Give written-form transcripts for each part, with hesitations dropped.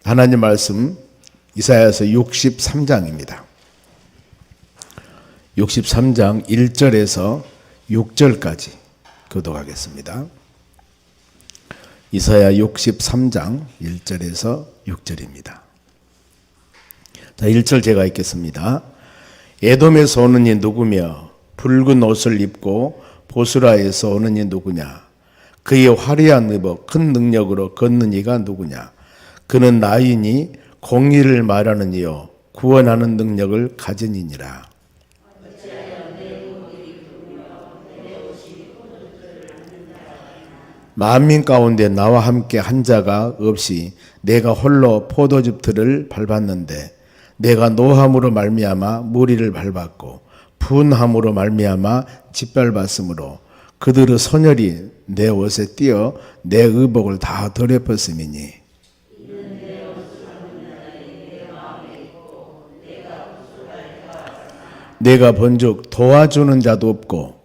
하나님 말씀 이사야서 63장입니다. 63장 1절에서 6절까지 교독하겠습니다. 이사야 63장 1절에서 6절입니다. 자, 1절 제가 읽겠습니다. 에돔에서 오는 이 누구며 붉은 옷을 입고 보스라에서 오는 이 누구냐? 그의 화려한 의복 큰 능력으로 걷는 이가 누구냐? 그는 나이니 공의를 말하는 이요 구원하는 능력을 가진 이니라. 만민 가운데 나와 함께 한 자가 없이 내가 홀로 포도즙 틀을 밟았는데 내가 노함으로 말미암아 무리를 밟았고 분함으로 말미암아 짓밟았으므로 그들의 선열이 내 옷에 띄어 내 의복을 다 더럽혔음이니 내가 본즉 도와주는 자도 없고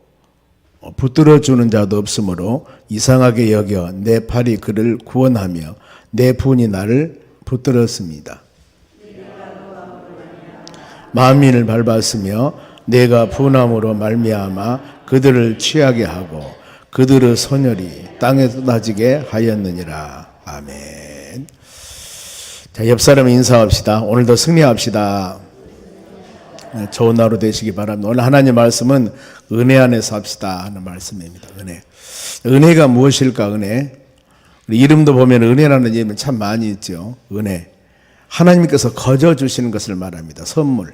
붙들어주는 자도 없으므로 이상하게 여겨 내 팔이 그를 구원하며 내 분이 나를 붙들었습니다. 만민을 밟았으며 내가 분함으로 말미암아 그들을 취하게 하고 그들의 선열이 땅에 쏟아지게 하였느니라. 아멘. 자, 옆 사람 인사합시다. 오늘도 승리합시다. 좋은 하루 되시기 바랍니다. 오늘 하나님 말씀은 은혜 안에서 합시다 하는 말씀입니다. 은혜가 무엇일까? 은혜. 우리 이름도 보면 은혜라는 이름이 참 많이 있죠. 은혜. 하나님께서 거저 주시는 것을 말합니다. 선물.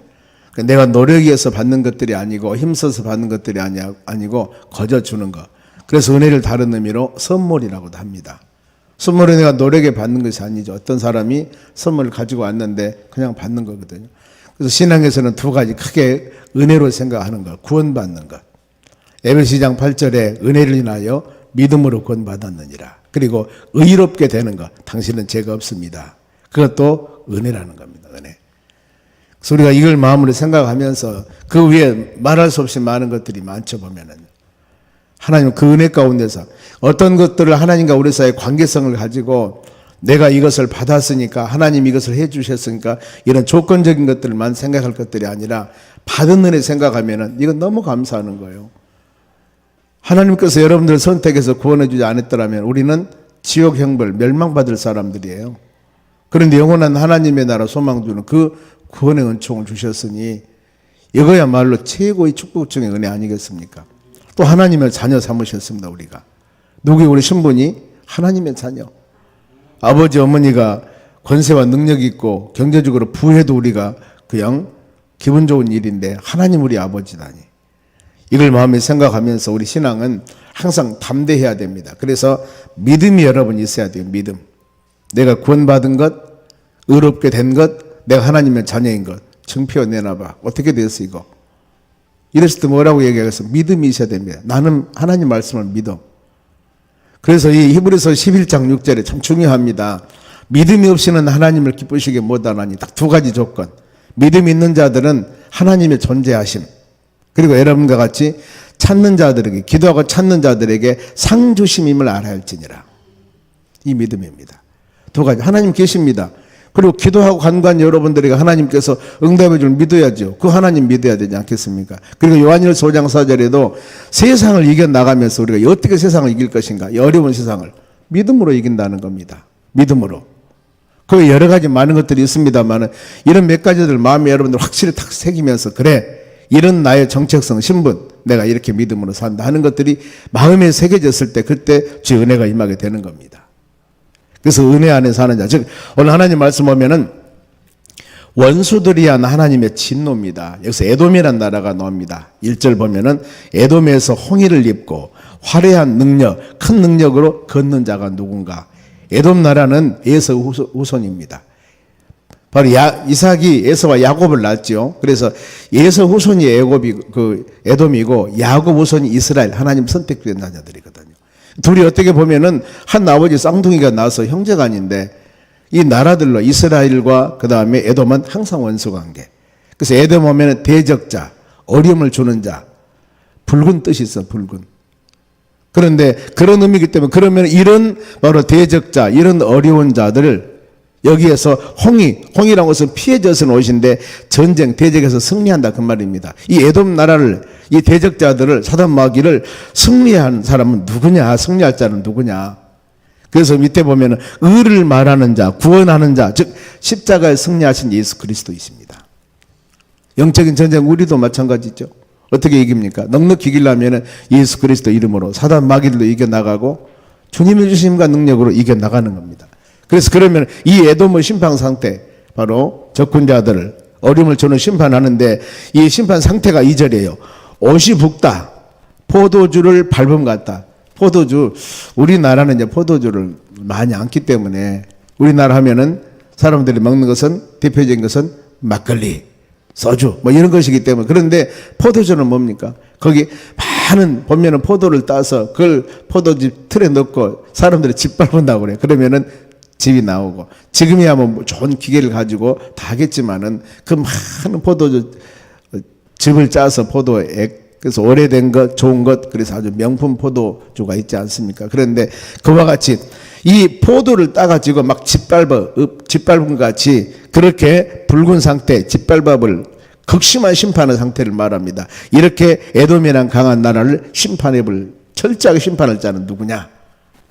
내가 노력해서 받는 것들이 아니고 힘써서 받는 것들이 아니고 거저 주는 것. 그래서 은혜를 다른 의미로 선물이라고도 합니다. 선물은 내가 노력에 받는 것이 아니죠. 어떤 사람이 선물을 가지고 왔는데 그냥 받는 거거든요. 그래서 신앙에서는 두 가지 크게 은혜로 생각하는 것, 구원받는 것. 에베소서 8절에 은혜를 인하여 믿음으로 구원받았느니라. 그리고 의롭게 되는 것, 당신은 죄가 없습니다. 그것도 은혜라는 겁니다. 은혜. 그래서 우리가 이걸 마음으로 생각하면서 그 위에 말할 수 없이 많은 것들이 많죠. 보면은 하나님 그 은혜 가운데서 어떤 것들을 하나님과 우리 사이의 관계성을 가지고 내가 이것을 받았으니까 하나님 이것을 해 주셨으니까 이런 조건적인 것들만 생각할 것들이 아니라 받은 은혜 생각하면은 이건 너무 감사하는 거예요. 하나님께서 여러분들을 선택해서 구원해 주지 않았더라면 우리는 지옥 형벌 멸망받을 사람들이에요. 그런데 영원한 하나님의 나라 소망 주는 그 구원의 은총을 주셨으니 이거야말로 최고의 축복 중의 은혜 아니겠습니까? 또 하나님의 자녀 삼으셨습니다. 우리가 누구의 우리 신분이 하나님의 자녀. 아버지 어머니가 권세와 능력이 있고 경제적으로 부해도 우리가 그냥 기분 좋은 일인데 하나님 우리 아버지다니. 이걸 마음에 생각하면서 우리 신앙은 항상 담대해야 됩니다. 그래서 믿음이 여러분 있어야 돼요. 믿음. 내가 구원받은 것, 의롭게 된 것, 내가 하나님의 자녀인 것 증표 내놔봐. 어떻게 됐어 이거? 이랬을 때 뭐라고 얘기하겠어? 믿음이 있어야 됩니다. 나는 하나님 말씀을 믿어. 그래서 이 히브리서 11장 6절에 참 중요합니다. 믿음이 없이는 하나님을 기쁘시게 못하나니 딱 두 가지 조건. 믿음이 있는 자들은 하나님의 존재하심. 그리고 여러분과 같이 찾는 자들에게 기도하고 찾는 자들에게 상 주심임을 알아야 할지니라. 이 믿음입니다. 두 가지. 하나님 계십니다. 그리고 기도하고 간구한 여러분들에게 하나님께서 응답해 줄 믿어야죠. 그 하나님 믿어야 되지 않겠습니까? 그리고 요한일서 5장 4절에도 세상을 이겨나가면서 우리가 어떻게 세상을 이길 것인가? 이 어려운 세상을 믿음으로 이긴다는 겁니다. 믿음으로. 그 여러 가지 많은 것들이 있습니다만 이런 몇 가지들 마음에 여러분들 확실히 탁 새기면서 그래 이런 나의 정체성 신분 내가 이렇게 믿음으로 산다 하는 것들이 마음에 새겨졌을 때 그때 주의 은혜가 임하게 되는 겁니다. 그래서 은혜 안에 사는 자. 즉 오늘 하나님 말씀 보면은 원수들이 한 하나님의 진노입니다. 여기서 에돔이라는 나라가 나옵니다. 1절 보면은 에돔에서 홍의를 입고 화려한 능력, 큰 능력으로 걷는 자가 누군가. 에돔 나라는 에서 후손입니다. 바로 이삭이 에서와 야곱을 낳았죠. 그래서 에서 후손이 에돔이고 야곱 후손이 이스라엘, 하나님 선택된 자녀들이거든요. 둘이 어떻게 보면은 한 아버지 쌍둥이가 나와서 형제가 아닌데 이 나라들로 이스라엘과 그 다음에 에돔은 항상 원수 관계. 그래서 에돔 오면 대적자, 어려움을 주는 자, 붉은 뜻이 있어, 붉은. 그런데 그런 의미이기 때문에 그러면 이런 바로 대적자, 이런 어려운 자들을 여기에서 홍이라는 것은 피해져서 옷인데 전쟁, 대적에서 승리한다 그 말입니다. 이 에돔 나라를, 이 대적자들을, 사단 마귀를 승리한 사람은 누구냐? 승리할 자는 누구냐? 그래서 밑에 보면은 의를 말하는 자, 구원하는 자, 즉 십자가에 승리하신 예수 그리스도이십니다. 영적인 전쟁 우리도 마찬가지죠. 어떻게 이깁니까? 넉넉히 이기려면 예수 그리스도 이름으로 사단 마귀들도 이겨나가고 주님의 주심과 능력으로 이겨나가는 겁니다. 그래서 그러면 이 에돔의 심판 상태, 바로 적군자들을 어려움을 주는 심판하는데 이 심판 상태가 2절이에요. 옷이 붓다, 포도주를 밟음 같다. 포도주, 우리나라는 이제 포도주를 많이 안기 때문에 우리나라 하면은 사람들이 먹는 것은 대표적인 것은 막걸리, 소주 뭐 이런 것이기 때문에. 그런데 포도주는 뭡니까? 거기 많은 보면은 포도를 따서 그걸 포도즙 틀에 넣고 사람들이 짓밟은다고 그래요. 그러면은 즙이 나오고, 지금이야 뭐 좋은 기계를 가지고 다 하겠지만은 그 많은 포도주 즙을 짜서 포도액, 그래서 오래된 것, 좋은 것, 그래서 아주 명품 포도주가 있지 않습니까? 그런데 그와 같이 이 포도를 따가지고 막 짓밟은 같이 그렇게 붉은 상태, 짓밟음을 극심한 심판의 상태를 말합니다. 이렇게 에돔이란 강한 나라를 심판해볼, 철저하게 심판할 자는 누구냐?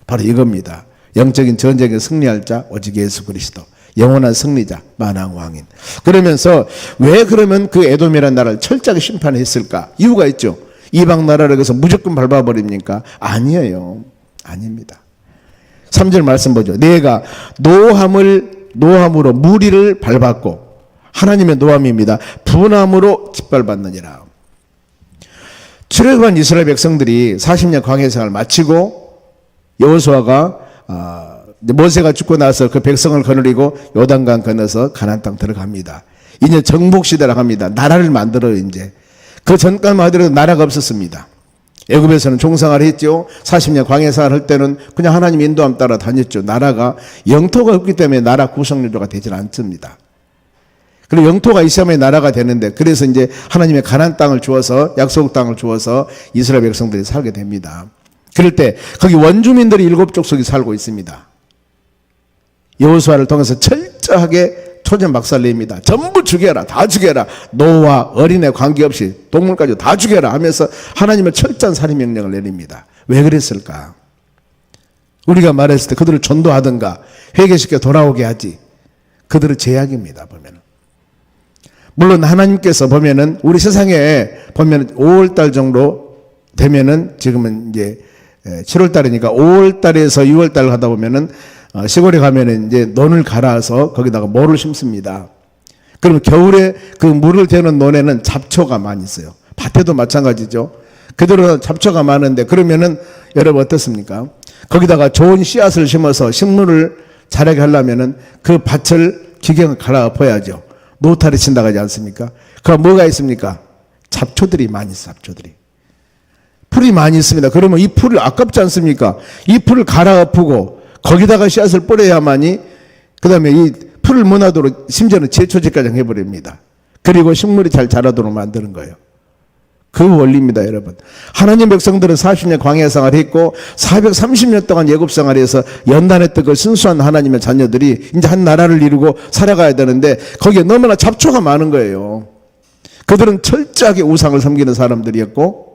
바로 이겁니다. 영적인 전쟁에 승리할 자 오직 예수 그리스도, 영원한 승리자, 만왕왕인. 그러면서 왜 그러면 그 에돔이라는 나라를 철저하게 심판했을까? 이유가 있죠. 이방 나라를 그래서 무조건 밟아버립니까? 아니에요. 아닙니다. 3절 말씀 보죠. 내가 노함으로 무리를 밟았고, 하나님의 노함입니다. 분함으로 짓밟았느니라. 출애굽한 이스라엘 백성들이 40년 광야 생활을 마치고 여호수아가 모세가 죽고 나서 그 백성을 거느리고 요단강 건너서 가나안 땅 들어갑니다. 이제 정복 시대라고 합니다. 나라를 만들어요. 이제 그 전까지만 하더라도 나라가 없었습니다. 애굽에서는 종생활을 했죠. 40년 광야 생활을 할 때는 그냥 하나님 인도함 따라 다녔죠. 나라가 영토가 없기 때문에 나라 구성유도가 되질 않습니다. 그리고 영토가 있어야만 나라가 되는데, 그래서 이제 하나님의 가나안 땅을 주어서, 약속 땅을 주어서 이스라엘 백성들이 살게 됩니다. 그럴 때 거기 원주민들이 7족속이 살고 있습니다. 여호수아를 통해서 철저하게 초전 박살냅니다. 전부 죽여라, 다 죽여라. 노와 어린애 관계없이 동물까지 다 죽여라 하면서 하나님의 철저한 살인 명령을 내립니다. 왜 그랬을까? 우리가 말했을 때 그들을 전도하든가 회개시켜 돌아오게 하지. 그들의 제약입니다. 보면은. 물론 하나님께서 보면은 우리 세상에 보면은 5월달 정도 되면은, 지금은 이제 7월달이니까 5월달에서 6월달 가다 보면은 시골에 가면은 이제 논을 갈아서 거기다가 모를 심습니다. 그러면 겨울에 그 물을 대는 논에는 잡초가 많이 있어요. 밭에도 마찬가지죠. 그대로 잡초가 많은데, 그러면은 여러분 어떻습니까? 거기다가 좋은 씨앗을 심어서 식물을 자라게 하려면은 그 밭을 기경을 갈아엎어야죠. 노타리 친다고 하지 않습니까? 그 뭐가 있습니까? 잡초들이 많이 있어요. 잡초들이. 풀이 많이 있습니다. 그러면 이 풀을 아깝지 않습니까? 이 풀을 갈아엎고 거기다가 씨앗을 뿌려야만이, 그 다음에 이 풀을 무나도록 심지어는 제초제까지 해버립니다. 그리고 식물이 잘 자라도록 만드는 거예요. 그 원리입니다, 여러분. 하나님 백성들은 40년 광야 생활을 했고 430년 동안 애굽 생활에서 연단했던 그 순수한 하나님의 자녀들이 이제 한 나라를 이루고 살아가야 되는데 거기에 너무나 잡초가 많은 거예요. 그들은 철저하게 우상을 섬기는 사람들이었고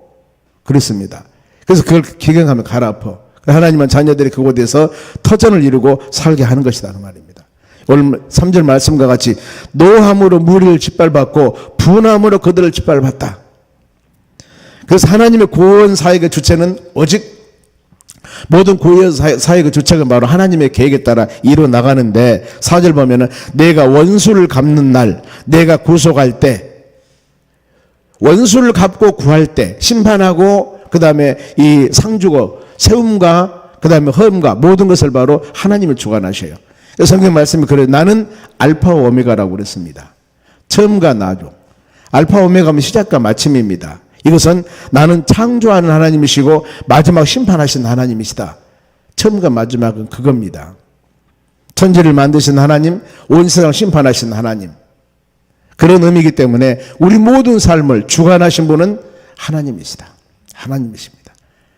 그렇습니다. 그래서 그걸 기경하면 갈아엎어. 하나님은 자녀들이 그곳에서 터전을 이루고 살게 하는 것이다 그 말입니다. 오늘 3절 말씀과 같이 노함으로 무리를 짓밟았고 분함으로 그들을 짓밟았다. 그래서 하나님의 구원 사역의 주체는 오직, 모든 구원 사역의 주체가 바로 하나님의 계획에 따라 이루어 나가는데, 4절 보면은 내가 원수를 갚는 날, 내가 구속할 때, 원수를 갚고 구할 때, 심판하고 그 다음에 이 상주고 세움과 그 다음에 허음과 모든 것을 바로 하나님을 주관하셔요. 성경 말씀이 그래요. 나는 알파와 오메가라고 그랬습니다. 처음과 나중. 알파 오메가면 시작과 마침입니다. 이것은 나는 창조하는 하나님이시고 마지막 심판하신 하나님이시다. 처음과 마지막은 그겁니다. 천지를 만드신 하나님, 온 세상을 심판하신 하나님. 그런 의미이기 때문에 우리 모든 삶을 주관하신 분은 하나님이시다. 하나님이십니다.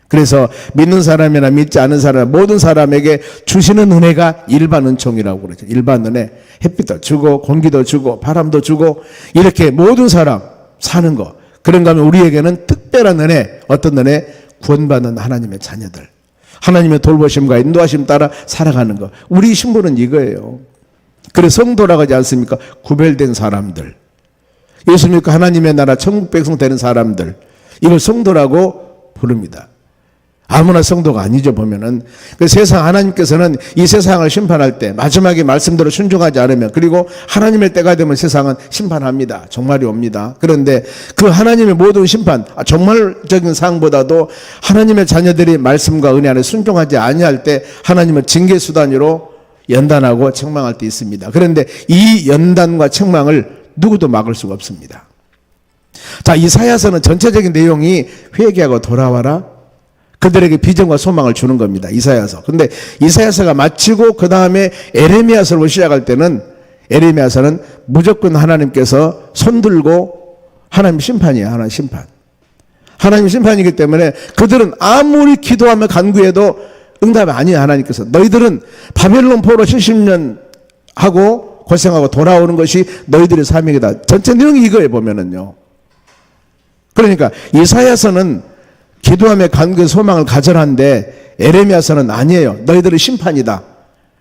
그래서 믿는 사람이나 믿지 않은 사람 모든 사람에게 주시는 은혜가 일반 은총이라고 그러죠. 일반 은혜. 햇빛도 주고 공기도 주고 바람도 주고 이렇게 모든 사람 사는 거. 그런가 하면 우리에게는 특별한 은혜. 어떤 은혜? 구원받는 하나님의 자녀들. 하나님의 돌보심과 인도하심 따라 살아가는 거. 우리 신분은 이거예요. 그래서 성도라고 하지 않습니까? 구별된 사람들. 예수 믿고 하나님의 나라 천국 백성 되는 사람들. 이걸 성도라고 부릅니다. 아무나 성도가 아니죠. 보면은 그 세상 하나님께서는 이 세상을 심판할 때 마지막에 말씀대로 순종하지 않으면 그리고 하나님의 때가 되면 세상은 심판합니다. 종말이 옵니다. 그런데 그 하나님의 모든 심판 종말적인 상황보다도 하나님의 자녀들이 말씀과 은혜 안에 순종하지 아니할 때 하나님은 징계 수단으로 연단하고 책망할 때 있습니다. 그런데 이 연단과 책망을 누구도 막을 수가 없습니다. 자, 이사야서는 전체적인 내용이 회개하고 돌아와라. 그들에게 비전과 소망을 주는 겁니다. 이사야서. 근데 이사야서가 마치고 그 다음에 에레미야서로 시작할 때는 에레미야서는 무조건 하나님께서 손들고 하나님 심판이에요. 하나님 심판. 하나님 심판이기 때문에 그들은 아무리 기도하며 간구해도 응답이 아니에요. 하나님께서. 너희들은 바벨론 포로 70년 하고 고생하고 돌아오는 것이 너희들의 사명이다. 전체 내용이 이거에 보면은요. 그러니까 이사야서는 기도하며 간구의 소망을 가져라는데 에레미야서는 아니에요. 너희들은 심판이다.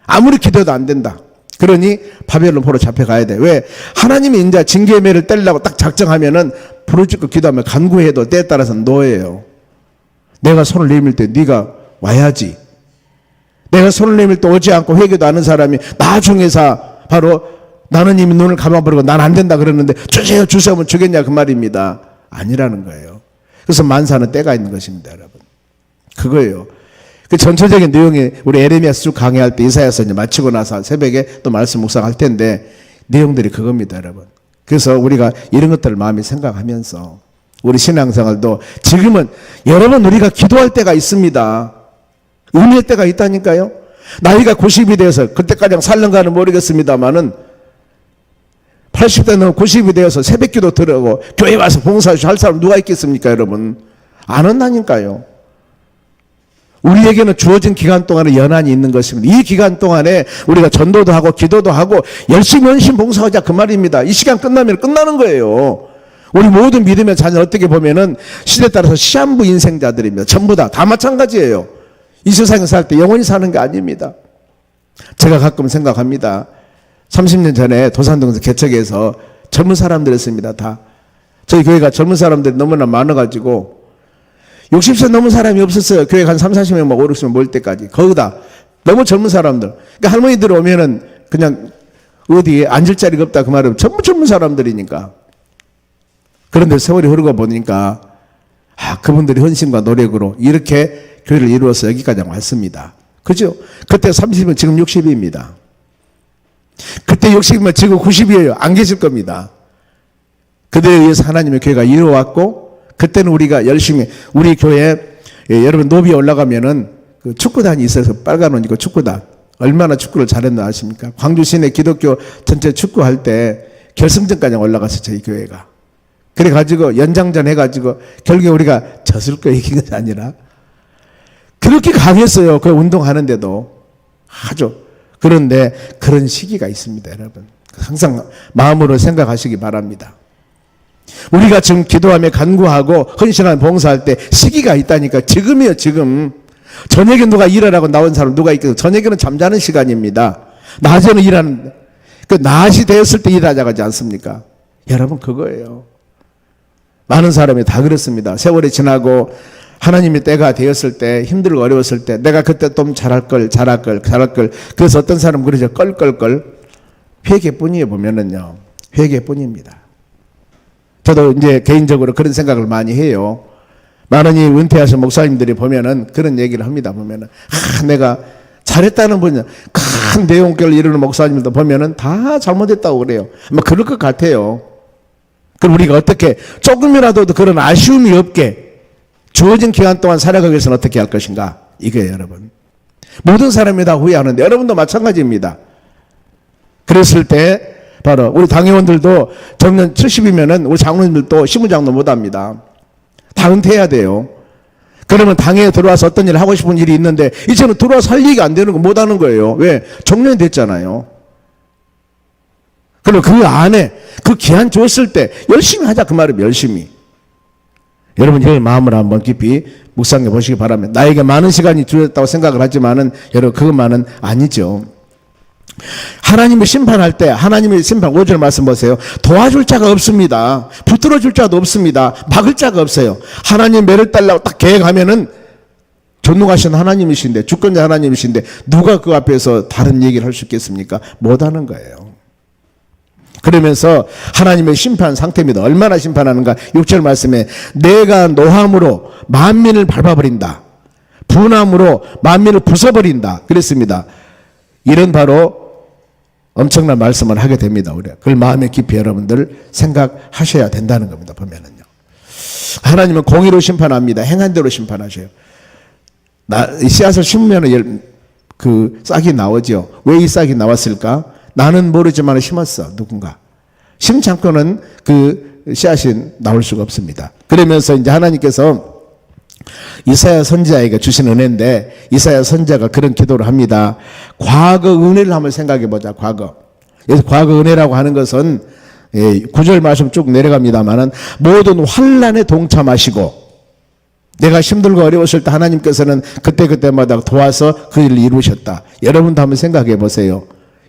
아무리 기도해도 안 된다. 그러니 바벨론 포로 잡혀가야 돼. 왜? 하나님이 이제 징계의 매를 때리려고 딱 작정하면은 부르짖고 기도하며 간구해도 때에 따라서는 너예요. 내가 손을 내밀 때 네가 와야지. 내가 손을 내밀 때 오지 않고 회개도 않은 사람이 나중에서 바로 나는 이미 눈을 감아버리고 난 안 된다 그러는데 주세요 주세요 하면 주겠냐 그 말입니다. 아니라는 거예요. 그래서 만사는 때가 있는 것입니다, 여러분. 그거예요. 그 전체적인 내용이 우리 에레미야서 쭉 강의할 때 이사야서 이제 마치고 나서 새벽에 또 말씀 묵상할 텐데 내용들이 그겁니다, 여러분. 그래서 우리가 이런 것들을 마음에 생각하면서 우리 신앙생활도 지금은 여러분 우리가 기도할 때가 있습니다. 은혜의 때가 있다니까요. 나이가 90이 되어서 그때까지 살는가는 모르겠습니다만은 80대 넘어 90이 되어서 새벽기도 들어오고 교회 와서 봉사할 사람 누가 있겠습니까, 여러분? 안 한다니까요. 우리에게는 주어진 기간 동안에 연한이 있는 것입니다. 이 기간 동안에 우리가 전도도 하고 기도도 하고 열심히 헌신 봉사하자 그 말입니다. 이 시간 끝나면 끝나는 거예요. 우리 모든 믿음의 자녀 어떻게 보면은 시대에 따라서 시한부 인생자들입니다. 전부 다 마찬가지예요. 이 세상에 살 때 영원히 사는 게 아닙니다. 제가 가끔 생각합니다. 30년 전에 도산동에서 개척해서 젊은 사람들이었습니다. 다. 저희 교회가 젊은 사람들이 너무나 많아가지고 60세 넘은 사람이 없었어요. 교회가 한 3, 40명 막 5, 60명 모일 때까지. 거기다 너무 젊은 사람들. 그러니까 할머니들 오면은 그냥 어디에 앉을 자리가 없다 그 말은 전부 젊은 사람들이니까. 그런데 세월이 흐르고 보니까 그분들이 헌신과 노력으로 이렇게 교회를 이루어서 여기까지 왔습니다. 그죠? 그때 30이면 지금 60입니다. 그때 60이면 지금 90이에요. 안 계실 겁니다. 그들에 의해서 하나님의 교회가 이루어왔고 그때는 우리가 열심히 우리 교회 여러분 노비에 올라가면은 그 축구단이 있어서 빨간 옷 입고 축구단 얼마나 축구를 잘했나 아십니까? 광주 시내 기독교 전체 축구할 때 결승전까지 올라갔어요. 저희 교회가. 그래가지고 연장전 해가지고 결국에 우리가 졌을 거 이긴 것이 아니라 그렇게 강했어요. 그 운동하는데도 아주. 그런데 그런 시기가 있습니다, 여러분. 항상 마음으로 생각하시기 바랍니다. 우리가 지금 기도하며 간구하고 헌신하며 봉사할 때 시기가 있다니까. 지금이요, 지금. 저녁에 누가 일하라고 나온 사람 누가 있겠어요? 저녁에는 잠자는 시간입니다. 낮에는 일하는, 그 낮이 되었을 때 일하자고 하지 않습니까? 여러분, 그거예요. 많은 사람이 다 그렇습니다. 세월이 지나고 하나님의 때가 되었을 때 힘들고 어려웠을 때 내가 그때 좀 잘할 걸. 그래서 어떤 사람은 그러죠. 껄껄껄. 회개뿐이에요. 보면은요. 회개뿐입니다. 저도 이제 개인적으로 그런 생각을 많이 해요. 많은 이 은퇴하신 목사님들이 보면은 그런 얘기를 합니다. 보면은 내가 잘했다는 분이 큰 내용결을 이루는 목사님들도 보면은 다 잘못했다고 그래요. 아마 그럴 것 같아요. 그럼 우리가 어떻게 조금이라도 그런 아쉬움이 없게 주어진 기간 동안 살아가기 위해서는 어떻게 할 것인가? 이거예요, 여러분. 모든 사람이 다 후회하는데 여러분도 마찬가지입니다. 그랬을 때 바로 우리 당회원들도 정년 70이면은 우리 장로님들도 시무장도 못합니다. 다 은퇴해야 돼요. 그러면 당에 들어와서 어떤 일을 하고 싶은 일이 있는데 이제는 들어와서 할 얘기가 안 되는 거 못 하는 거예요. 왜? 정년이 됐잖아요. 그럼 그 안에 그 기한 줬을 때 열심히 하자 그 말이에요. 열심히. 여러분 이 마음을 한번 깊이 묵상해 보시기 바랍니다. 나에게 많은 시간이 주어졌다고 생각을 하지만은 여러분 그것만은 아니죠. 하나님이 심판할 때 하나님의 심판 5절 말씀 보세요. 도와줄 자가 없습니다. 붙들어줄 자도 없습니다. 막을 자가 없어요. 하나님 매를 달라고 딱 계획하면은 전능하신 하나님이신데 주권자 하나님이신데 누가 그 앞에서 다른 얘기를 할 수 있겠습니까? 못하는 거예요. 그러면서 하나님의 심판 상태입니다. 얼마나 심판하는가? 6절 말씀에 내가 노함으로 만민을 밟아버린다. 분함으로 만민을 부숴버린다. 그랬습니다. 이런 바로 엄청난 말씀을 하게 됩니다. 우리가 그걸 마음에 깊이 여러분들 생각하셔야 된다는 겁니다. 보면은요. 하나님은 공의로 심판합니다. 행한 대로 심판하셔요. 씨앗을 심으면 그 싹이 나오죠. 왜 이 싹이 나왔을까? 나는 모르지만 심었어. 누군가. 심지 않고는 그 씨앗이 나올 수가 없습니다. 그러면서 이제 하나님께서 이사야 선지자에게 주신 은혜인데 이사야 선지자가 그런 기도를 합니다. 과거 은혜를 한번 생각해 보자. 과거. 그래서 과거 은혜라고 하는 것은 9절 말씀 쭉 내려갑니다만은 모든 환난에 동참하시고 내가 힘들고 어려웠을 때 하나님께서는 그때마다 도와서 그 일을 이루셨다. 여러분도 한번 생각해 보세요.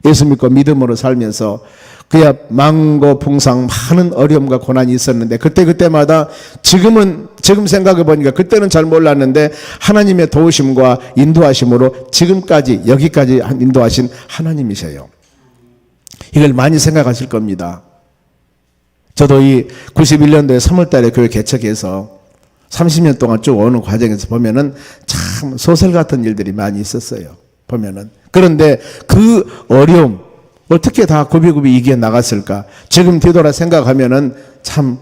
예수 믿고 믿음으로 살면서 그야 망고 풍상 많은 어려움과 고난이 있었는데 그때마다 지금 생각해 보니까 그때는 잘 몰랐는데 하나님의 도우심과 인도하심으로 지금까지 여기까지 인도하신 하나님이세요. 이걸 많이 생각하실 겁니다. 저도 이 91년도에 3월달에 교회 개척해서 30년 동안 쭉 오는 과정에서 보면은 참 소설 같은 일들이 많이 있었어요. 보면은. 그런데 그 어려움, 어떻게 다 굽이굽이 이겨 나갔을까? 지금 뒤돌아 생각하면은 참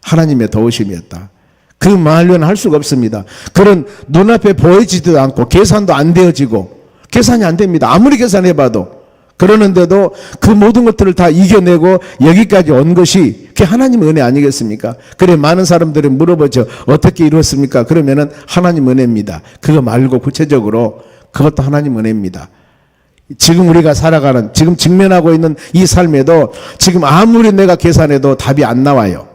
하나님의 도우심이었다. 그 말로는 할 수가 없습니다. 그런 눈앞에 보여지지도 않고 계산도 안 되어지고 계산이 안 됩니다. 아무리 계산해봐도. 그러는데도 그 모든 것들을 다 이겨내고 여기까지 온 것이 그게 하나님의 은혜 아니겠습니까? 그래 많은 사람들이 물어보죠. 어떻게 이루었습니까? 그러면은 하나님 은혜입니다. 그거 말고 구체적으로 그것도 하나님 은혜입니다. 지금 우리가 살아가는 지금 직면하고 있는 이 삶에도 지금 아무리 내가 계산해도 답이 안 나와요.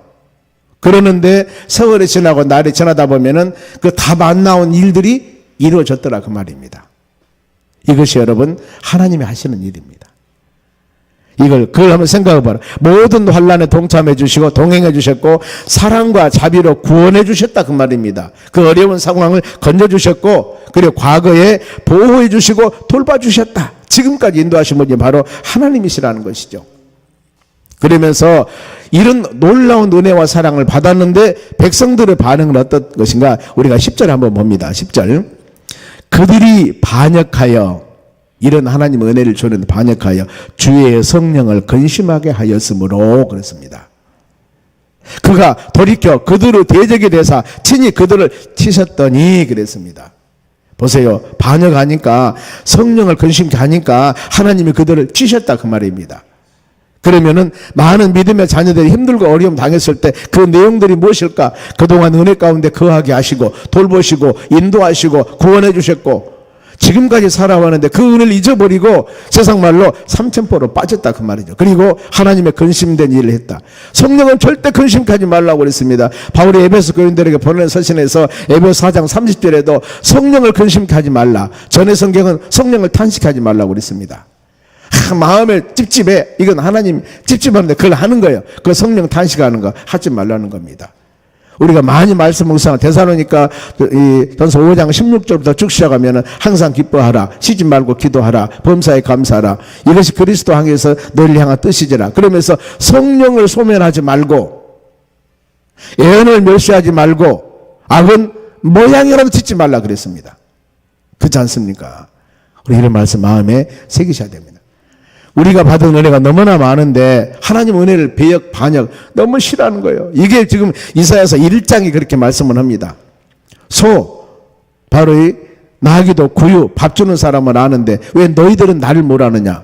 그러는데 세월이 지나고 날이 지나다 보면은 그 답 안 나온 일들이 이루어졌더라 그 말입니다. 이것이 여러분 하나님이 하시는 일입니다. 그걸 한번 생각해 봐라. 모든 환난에 동참해 주시고 동행해 주셨고 사랑과 자비로 구원해 주셨다 그 말입니다. 그 어려운 상황을 건져 주셨고 그리고 과거에 보호해 주시고 돌봐 주셨다. 지금까지 인도하신 분이 바로 하나님이시라는 것이죠. 그러면서 이런 놀라운 은혜와 사랑을 받았는데 백성들의 반응은 어떤 것인가? 우리가 10절 한번 봅니다. 10절. 그들이 반역하여 이런 하나님 은혜를 주는 반역하여 주의 성령을 근심하게 하였으므로 그랬습니다. 그가 돌이켜 그들의 대적이 되사 친히 그들을 치셨더니 그랬습니다. 보세요. 반역하니까 성령을 근심케 하니까 하나님이 그들을 치셨다 그 말입니다. 그러면은 많은 믿음의 자녀들이 힘들고 어려움 당했을 때 그 내용들이 무엇일까? 그동안 은혜 가운데 거하게 하시고 돌보시고 인도하시고 구원해 주셨고 지금까지 살아왔는데 그 은혜를 잊어버리고 세상 말로 삼천포로 빠졌다 그 말이죠. 그리고 하나님의 근심된 일을 했다. 성령은 절대 근심하지 말라고 그랬습니다. 바울이 에베소 교인들에게 보낸 서신에서 에베소 4장 30절에도 성령을 근심하지 말라. 전의 성경은 성령을 탄식하지 말라고 그랬습니다. 마음에 찝찝해. 이건 하나님 찝찝한데 그걸 하는 거예요. 그 성령 탄식하는 거 하지 말라는 겁니다. 우리가 많이 말씀 묵상을 데살로니가 전서 5장 16절부터 쭉 시작하면 항상 기뻐하라. 쉬지 말고 기도하라. 범사에 감사하라. 이것이 그리스도 향해서 너를 향한 뜻이지라. 그러면서 성령을 소멸하지 말고 예언을 멸시하지 말고 악은 모양이라도 짓지 말라 그랬습니다. 그렇지 않습니까? 우리 이런 말씀 마음에 새기셔야 됩니다. 우리가 받은 은혜가 너무나 많은데 하나님 은혜를 배역 반역 너무 싫어하는 거예요. 이게 지금 이사야서 1장이 그렇게 말씀을 합니다. 바로 이 나기도 구유 밥 주는 사람을 아는데 왜 너희들은 나를 못 아느냐?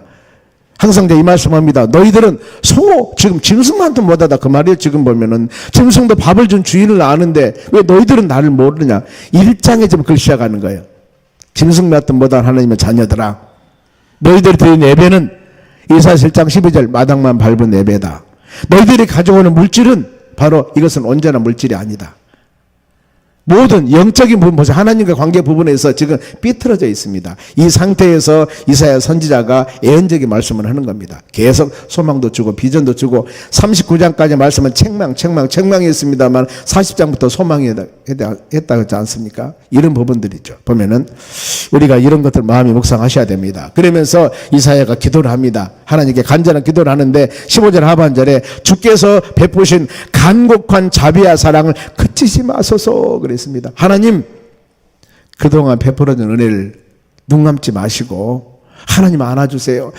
항상 이 말씀합니다. 너희들은 소, 지금 짐승만도 못하다 그 말이에요. 지금 보면은 짐승도 밥을 준 주인을 아는데 왜 너희들은 나를 모르느냐. 1장에 지금 그걸 시작하는 거예요. 짐승 같도 못한 하나님의 자녀들아, 너희들이 드린 예배는 이사야 7장 12절 마당만 밟은 예배다. 너희들이 가져오는 물질은 바로 이것은 온전한 물질이 아니다. 모든 영적인 부분 보세요. 하나님과 관계 부분에서 지금 삐뚤어져 있습니다. 이 상태에서 이사야 선지자가 예언적인 말씀을 하는 겁니다. 계속 소망도 주고 비전도 주고 39장까지 말씀은 책망이 있습니다만 40장부터 소망이 했다고 하지 않습니까? 이런 부분들이죠. 보면은 우리가 이런 것들 마음이 묵상하셔야 됩니다. 그러면서 이사야가 기도를 합니다. 하나님께 간절한 기도를 하는데 15절 하반절에 주께서 베푸신 간곡한 자비와 사랑을 그치지 마소서 그랬습니다. 하나님, 그동안 베풀어준 은혜를 눈 감지 마시고 하나님 안아주세요.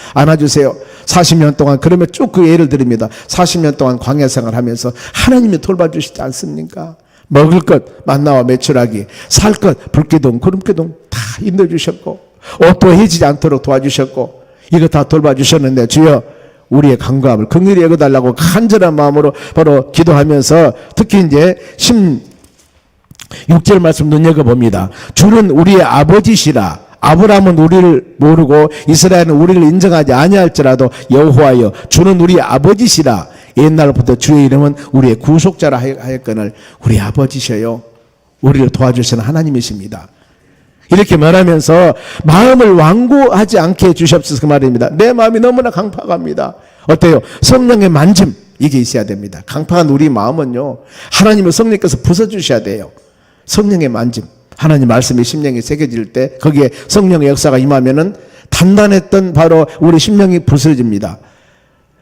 40년 동안 그러면 쭉 그 예를 드립니다. 40년 동안 광야 생활하면서 하나님이 돌봐주시지 않습니까? 먹을 것 만나와 매출하기, 살 것 불기둥 구름기둥 다 인도해주셨고 옷도 해지지 않도록 도와주셨고 이거 다 돌봐주셨는데 주여 우리의 간구함을 긍휼히 여겨달라고 간절한 마음으로 바로 기도하면서 특히 이제 16절 말씀 눈여겨봅니다. 주는 우리의 아버지시라. 아브라함은 우리를 모르고 이스라엘은 우리를 인정하지 아니할지라도 여호와여 주는 우리의 아버지시라. 옛날부터 주의 이름은 우리의 구속자라 하였거늘 우리 아버지셔요. 우리를 도와주시는 하나님이십니다. 이렇게 말하면서 마음을 완고하지 않게 해주시옵소서 그 말입니다. 내 마음이 너무나 강팍합니다. 어때요? 성령의 만짐 이게 있어야 됩니다. 강팍한 우리 마음은요 하나님의 성령께서 부숴주셔야 돼요. 성령의 만짐, 하나님 말씀이 심령에 새겨질 때 거기에 성령의 역사가 임하면은 단단했던 바로 우리 심령이 부서집니다.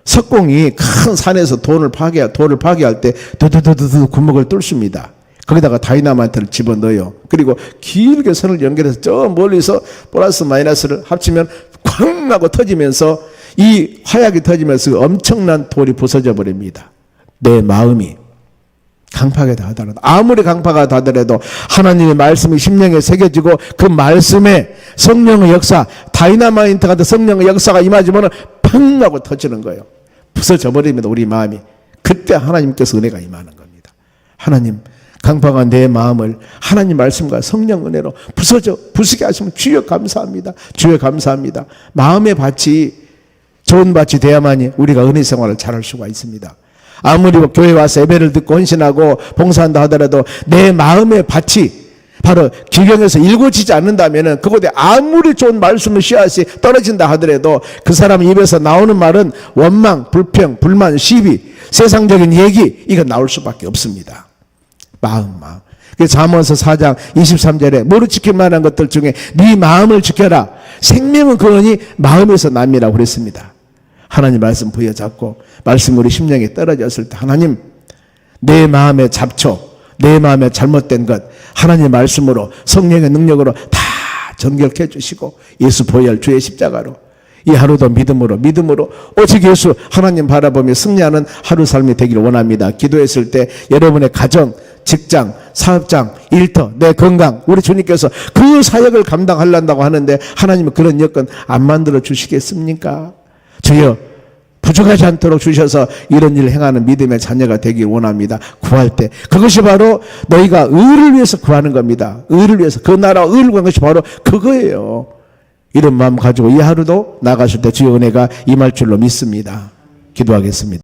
석공이 큰 산에서 돌을 파괴할 때 두두두두 구멍을 뚫습니다. 거기다가 다이나마이트를 집어넣어요. 그리고 길게 선을 연결해서 저 멀리서 플러스 마이너스를 합치면 쾅 하고 터지면서 이 화약이 터지면서 엄청난 돌이 부서져 버립니다. 내 마음이 강팍하다 하더라도 아무리 강팍하다 하더라도 하나님의 말씀이 심령에 새겨지고 그 말씀에 성령의 역사 다이나마이트 같은 성령의 역사가 임하지면 팡 하고 터지는 거예요. 부서져 버립니다. 우리 마음이. 그때 하나님께서 은혜가 임하는 겁니다. 하나님 강팍한 내 마음을 하나님 말씀과 성령 은혜로 부수게 하시면 주여 감사합니다. 주여 감사합니다. 마음의 밭이 좋은 밭이 돼야만이 우리가 은혜 생활을 잘할 수가 있습니다. 아무리 교회 와서 예배를 듣고 헌신하고 봉사한다 하더라도 내 마음의 밭이 바로 기경에서 일궈지지 않는다면 그곳에 아무리 좋은 말씀의 씨앗이 떨어진다 하더라도 그 사람 입에서 나오는 말은 원망, 불평, 불만, 시비, 세상적인 얘기 이거 나올 수밖에 없습니다. 마음. 잠언서 4장 23절에 무릇 지킬 만한 것들 중에 네 마음을 지켜라. 생명은 그러니 마음에서 남이라고 그랬습니다. 하나님 말씀 부여잡고 말씀 우리 심령에 떨어졌을 때 하나님 내 마음의 잡초, 내 마음의 잘못된 것 하나님 말씀으로 성령의 능력으로 다 정결케 해주시고 예수 보혈 주의 십자가로 이 하루도 믿음으로 오직 예수 하나님 바라보며 승리하는 하루 삶이 되기를 원합니다. 기도했을 때 여러분의 가정, 직장, 사업장, 일터, 내 건강 우리 주님께서 그 사역을 감당하려고 하는데 하나님은 그런 여건 안 만들어 주시겠습니까? 주여 부족하지 않도록 주셔서 이런 일을 행하는 믿음의 자녀가 되길 원합니다. 구할 때 그것이 바로 너희가 의를 위해서 구하는 겁니다. 의를 위해서 그 나라 의를 구하는 것이 바로 그거예요. 이런 마음 가지고 이 하루도 나가실 때 주의 은혜가 임할 줄로 믿습니다. 기도하겠습니다.